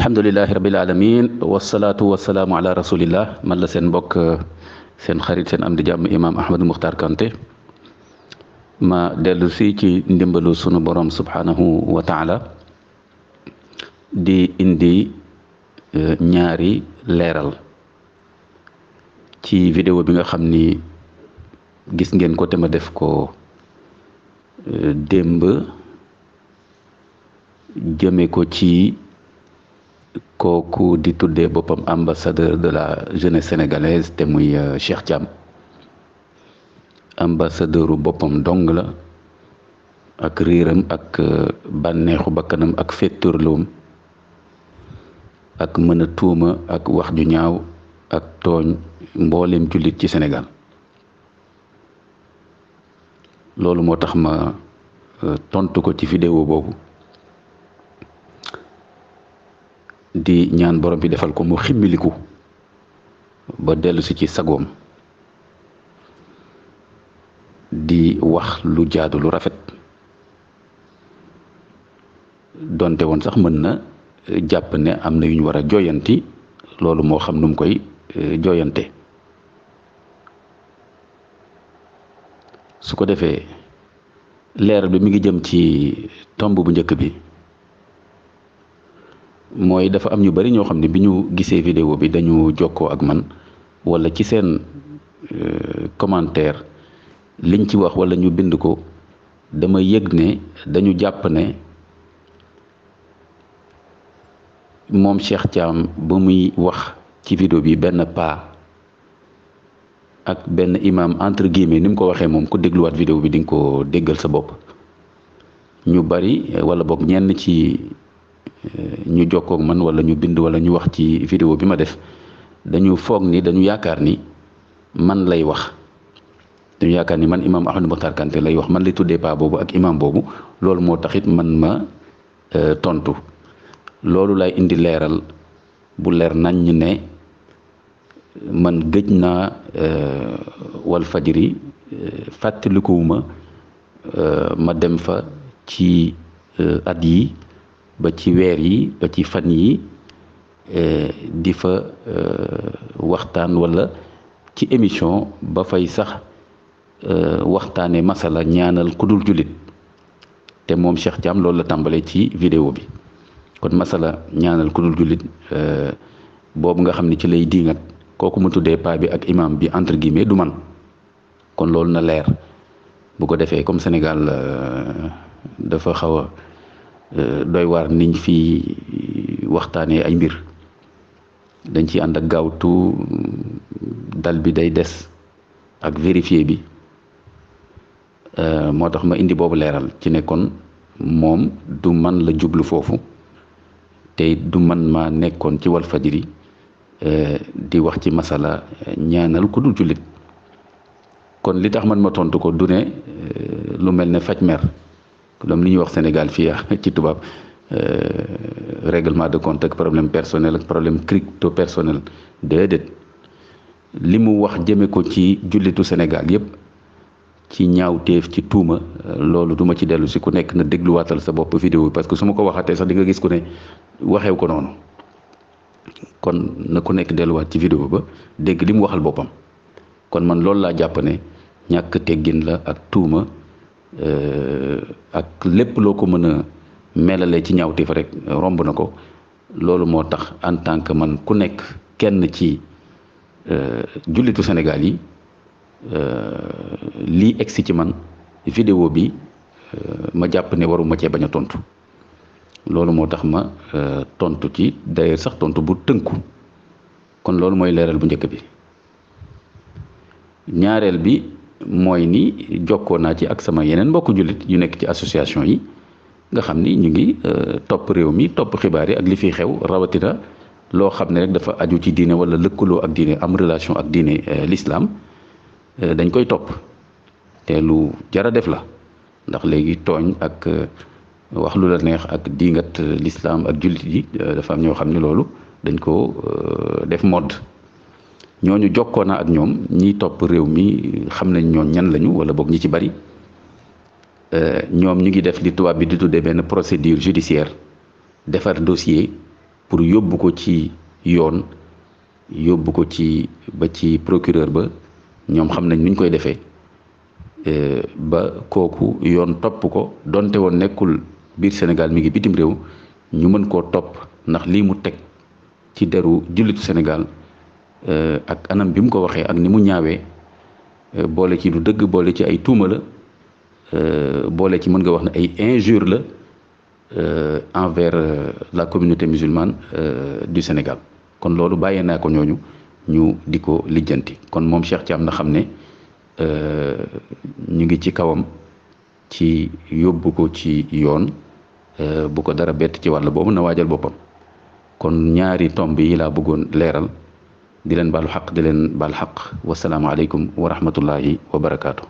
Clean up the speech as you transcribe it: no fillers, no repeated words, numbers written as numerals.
alhamdulilahi rabil alamin wasalaatu wasalaamu ala rasulillah man la seen mbokk seen xarit seen am di jàmm imam Ahmadou Mokhtar Kanté ma dellu si ci ndimbalu sunu borom subhanahu wa taala di indi ñaari leeral ci vidéo bi nga xam ni gis ngeen ko te ma def ko démb jëme ko ci kooku di tuddee boppam ambassadeur de la jeunesse sénégalaise te muy Cheikh Thiam ambassadeuru boppam dong la ak riiram ak bànneexu bakkanam ak fétturloom ak mën a tuuma ak wax ju ñaaw ak tooñ mboolem jullit ci Sénégal loolu moo tax ma tontu ko ci vidéo boobu di ñaan borom bi defal ko mu ximmiliku ba dellu si ci sagoom di wax lu jaadu lu rafet donte woon sax mën na jàpp ne am na yu ñu war a jooyanti loolu moo xam nu mu koy jooyante su ko defee leeral bi mi ngi jëm ci tomb bu njëkk bi mooy dafa am ñu bari ñoo xam ne bi ñu gisee vidéo bi dañu jokkoo ak man walla ci seen commentaire liñ ci wax walla ñu bind ko dama yëg ne dañu jàpp ne moom Cheikh Thiam ba muy wax ci vidéo bi benn paa ak benn imam entre guillemets ni mu ko waxee moom ku dégluwaat vidéo bi di nga ko déggal sa bopp ñu bari walla boog ñenn ci ñu jokkoog man walla ñu bind walla ñu wax ci vidéo bi ma def dañu foog ni dañu yaakaar ni man lay wax dañu yaakaar ni man imam Ahmadou Mokhtar Kanté lay wax man lay tuddee paa boobu ak imam boobu loolu moo taxit man ma tontu loolu lay indi leeral bu leer nañ ne man gëj naa wal fajiri fàttalikuwuma ma dem fa ci at yi ba ci weer yi ba ci fan yi di fa waxtaan walla ci émission ba fay sax waxtaane masala ñaanal ku dul jullit te moom Cheikh Thiam loolu la tàmbalee ci vidéo bi kon masala ñaanal ku dul jullit boobu nga xam ne ci lay diingat kooku mu tuddee paa bi ak imam bi entre guillemets du man kon loolu na leer bu ko defee comme Sénégal dafa xaw a doy waar niñ fi waxtaanee ay mbir dañ ci ànd ak gaawtu dal bi day des ak vérifier bi moo tax ma indi boobu leeral ci ne kon moom du man la jublu foofu te du man ma nekkoon ci Walfadjri di wax ci masala ñaanal ku dul jullit kon li tax man ma tontu ko du ne lu mel ne faj mer comme li ñuy wax Sénégal fii ci tubaab règlement de compte ak problème personnel ak problème crypto personnel déedéet li mu wax jëme ko ci jullitu Sénégal yépp ci ñaawteef ci tuuma loolu duma ci dellu si ku nekk na dégluwaatal sa bopp vidéo bi parce que su ma ko waxatee sax di nga gis ku ne waxew ko noonu kon na ku nekk delluwaat ci vidéo ba dégg li mu waxal boppam kon man loolu laa jàpp ne ñàkk teggin la ak tuuma ak lépp loo ko mën a melalee ci ñaawteef rek romb na ko loolu moo tax en tant que man ku nekk kenn ci jullitu Sénégal yi lii egsi ci man vidéo bi ma jàpp ne waruma cee bañ a tontu loolu moo tax ma tontu ci d'ailleurs sax tontu bu tënku kon loolu mooy leeral bu njëkk bi ñaareel bi mooy ni jokkoo naa ci ak sama yeneen mbokku jullit yu nekk ci association yi nga xam ni ñu ngi topp réew mi topp xibaar yi ak li fiy xew rawatina loo xam ne rek dafa aju ci diine walla lëkkaloo ak diine am relation ak diine l'islam dañ koy topp te lu jara def la ndax léegi tooñ ak wax lu la neex ak diingat l'islam ak jullit yi dafa am ñoo xam ne loolu dañ ko def mode ñooñu jokkoo naa ak ñoom ñiy topp réew mi xam nañ ñoom ñan lañu wala boog ñi ci bari ñoom ñu ngi def li tubaab bi di tuddee benn procédure judiciaire defar dossier pour yóbbu ko ci yoon, yóbbu ko ci ba ci procureur ba. ñoom xam nañ nuñ koy defee ba kooku yoon topp ko donte woon nekkul biir Sénégal mi ngi bitim réew, ñu mën koo topp ndax lii mu teg ci deru jullitu Sénégal ak anam bi mu ko waxee ak ni mu ñaawee, boole ci lu dëgg, boole ci ay tuuma la, boole ci mën nga wax ne ay injure la envers la communauté musulmane du Sénégal. kon loolu bàyyee naa ko ñooñu ñu di ko lijjanti. kon moom Cheikh Thiam na xam ne ñu ngi ci kawam ci yóbbu ko ci yoon, bu ko dara bett ci wàll boobu na waajal boppam. kon ñaari tomb yi laa bëggoon leeral, di leen baalu xaq di leen baal xaq. wasalaamaaleykum wa rahmatullahi wa barakaatu.